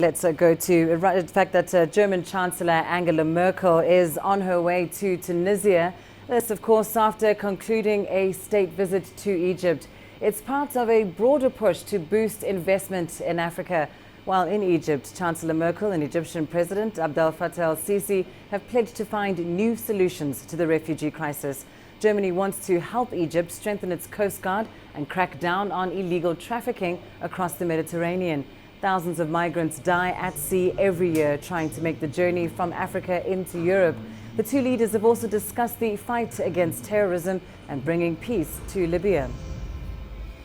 Let's go to the fact that German Chancellor Angela Merkel is on her way to Tunisia. This, of course, after concluding a state visit to Egypt. It's part of a broader push to boost investment in Africa. While in Egypt, Chancellor Merkel and Egyptian President Abdel Fattah el-Sisi have pledged to find new solutions to the refugee crisis. Germany wants to help Egypt strengthen its coast guard and crack down on illegal trafficking across the Mediterranean. Thousands of migrants die at sea every year trying to make the journey from Africa into Europe. The two leaders have also discussed the fight against terrorism and bringing peace to Libya.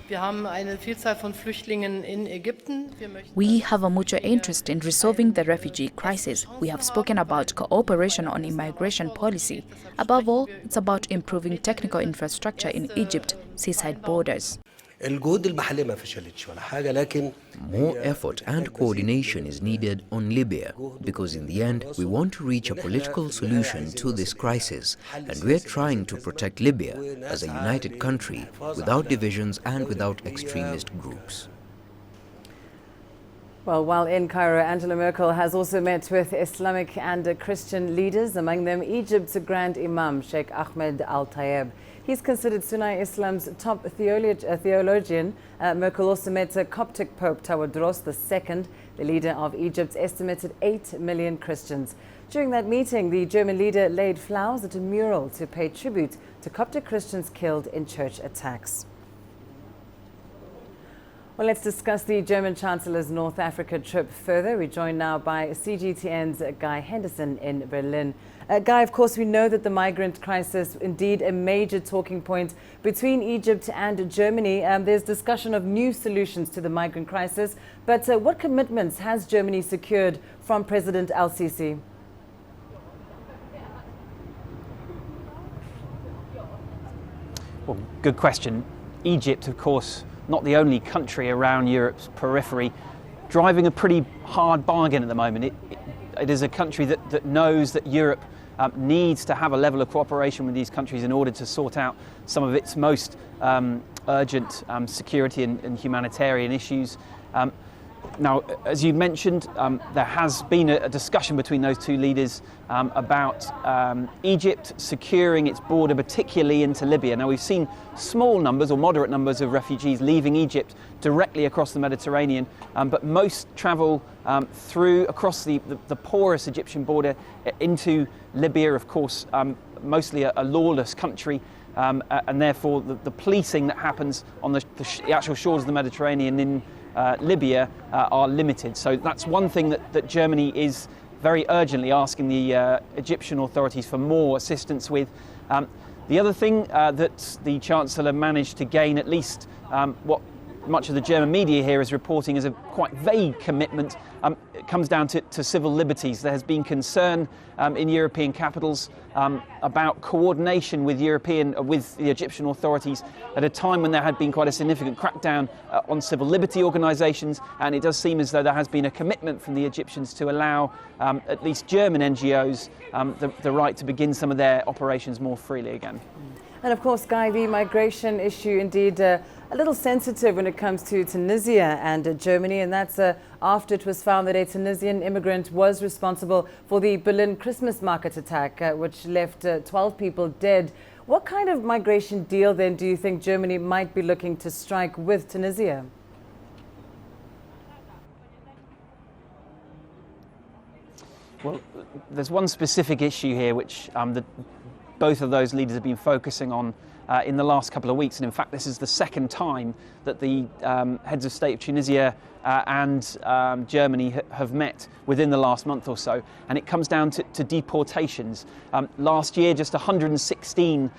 We have a mutual interest in resolving the refugee crisis. We have spoken about cooperation on immigration policy. Above all, it's about improving technical infrastructure in Egypt's seaside borders. More effort and coordination is needed on Libya because in the end we want to reach a political solution to this crisis, and we are trying to protect Libya as a united country without divisions and without extremist groups. Well, while in Cairo, Angela Merkel has also met with Islamic and Christian leaders, among them Egypt's Grand Imam, Sheikh Ahmed Al-Tayeb. He's considered Sunni Islam's top theologian. Merkel also met Coptic Pope Tawadros II, the leader of Egypt's estimated 8 million Christians. During that meeting, the German leader laid flowers at a mural to pay tribute to Coptic Christians killed in church attacks. Well, let's discuss the German Chancellor's North Africa trip further. We're joined now by CGTN's Guy Henderson in Berlin. Guy, of course, we know that the migrant crisis, indeed a major talking point between Egypt and Germany. There's discussion of new solutions to the migrant crisis. But what commitments has Germany secured from President el-Sisi? Well, good question. Egypt, of course, not the only country around Europe's periphery, driving a pretty hard bargain at the moment. It is a country that knows that Europe needs to have a level of cooperation with these countries in order to sort out some of its most urgent security and humanitarian issues. Now, as you mentioned, there has been a discussion between those two leaders about Egypt securing its border, particularly into Libya. Now, we've seen small numbers or moderate numbers of refugees leaving Egypt directly across the Mediterranean, but most travel across the porous Egyptian border into Libya, of course, mostly a lawless country. And therefore, the policing that happens on the actual shores of the Mediterranean in Libya are limited. So that's one thing that Germany is very urgently asking the Egyptian authorities for more assistance with. The other thing that the Chancellor managed to gain, at least what much of the German media here is reporting as a quite vague commitment, it comes down to civil liberties. There has been concern in European capitals about coordination with the Egyptian authorities at a time when there had been quite a significant crackdown on civil liberty organisations, and it does seem as though there has been a commitment from the Egyptians to allow at least German NGOs the right to begin some of their operations more freely again. And of course, Guy, the migration issue indeed a little sensitive when it comes to Tunisia and Germany, and that's after it was found that a Tunisian immigrant was responsible for the Berlin Christmas market attack, which left 12 people dead. What kind of migration deal then do you think Germany might be looking to strike with Tunisia? Well, there's one specific issue here which both of those leaders have been focusing on in the last couple of weeks, and in fact this is the second time that the heads of state of Tunisia and Germany have met within the last month or so, and it comes down to deportations. Last year, just 116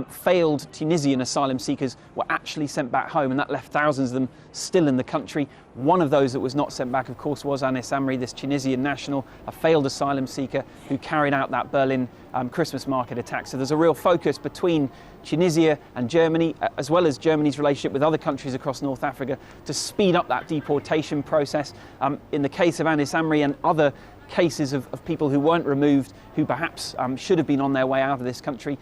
failed Tunisian asylum seekers were actually sent back home, and that left thousands of them still in the country. One of those that was not sent back, of course, was Anis Amri, this Tunisian national, a failed asylum seeker who carried out that Berlin Christmas market attack. So there's a real focus between Tunisia and Germany, as well as Germany's relationship with other countries across North Africa, to speed up that deportation process. In the case of Anis Amri and other cases of people who weren't removed, who perhaps should have been on their way out of this country.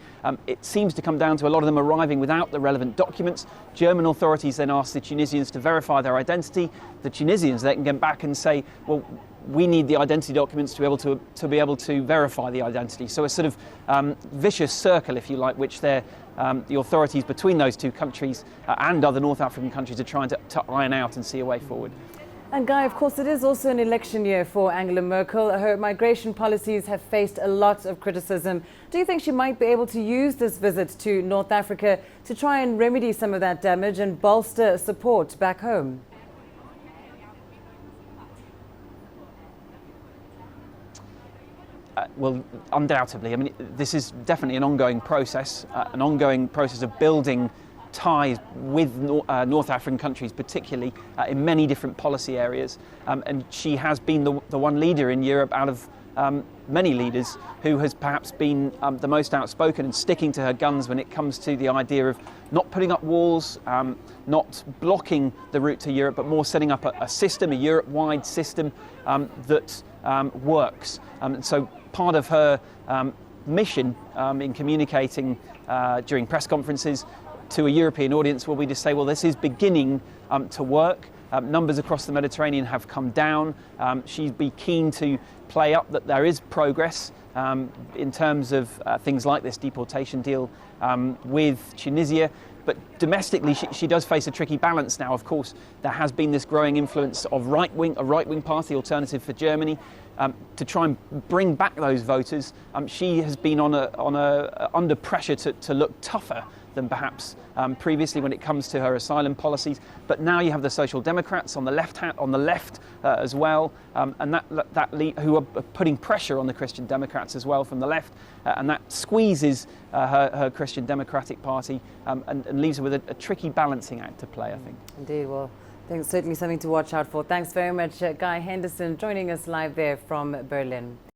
It seems to come down to a lot of them arriving without the relevant documents. German authorities then ask the Tunisians to verify their identity. The Tunisians then can get back and say, well, we need the identity documents to be able to verify the identity. So a sort of vicious circle, if you like, which the authorities between those two countries and other North African countries are trying to iron out and see a way forward. And Guy, of course, it is also an election year for Angela Merkel. Her migration policies have faced a lot of criticism. Do you think she might be able to use this visit to North Africa to try and remedy some of that damage and bolster support back home? Well, undoubtedly. I mean, this is definitely an ongoing process of building ties with North African countries, particularly in many different policy areas. And she has been the one leader in Europe out of many leaders who has perhaps been the most outspoken and sticking to her guns when it comes to the idea of not putting up walls, not blocking the route to Europe, but more setting up a system, a Europe-wide system that works. And so part of her mission in communicating during press conferences to a European audience will be to say, well, this is beginning to work. Numbers across the Mediterranean have come down. She'd be keen to play up that there is progress in terms of things like this deportation deal with Tunisia. But domestically, she does face a tricky balance now. Of course, there has been this growing influence of a right-wing party, Alternative for Germany, to try and bring back those voters. She has been under pressure to look tougher than perhaps previously when it comes to her asylum policies. But now you have the Social Democrats on the left as well, and who are putting pressure on the Christian Democrats as well from the left, and that squeezes her Christian Democratic Party and leaves her with a tricky balancing act to play, I think. Indeed, well, I think certainly something to watch out for. Thanks very much, Guy Henderson, joining us live there from Berlin.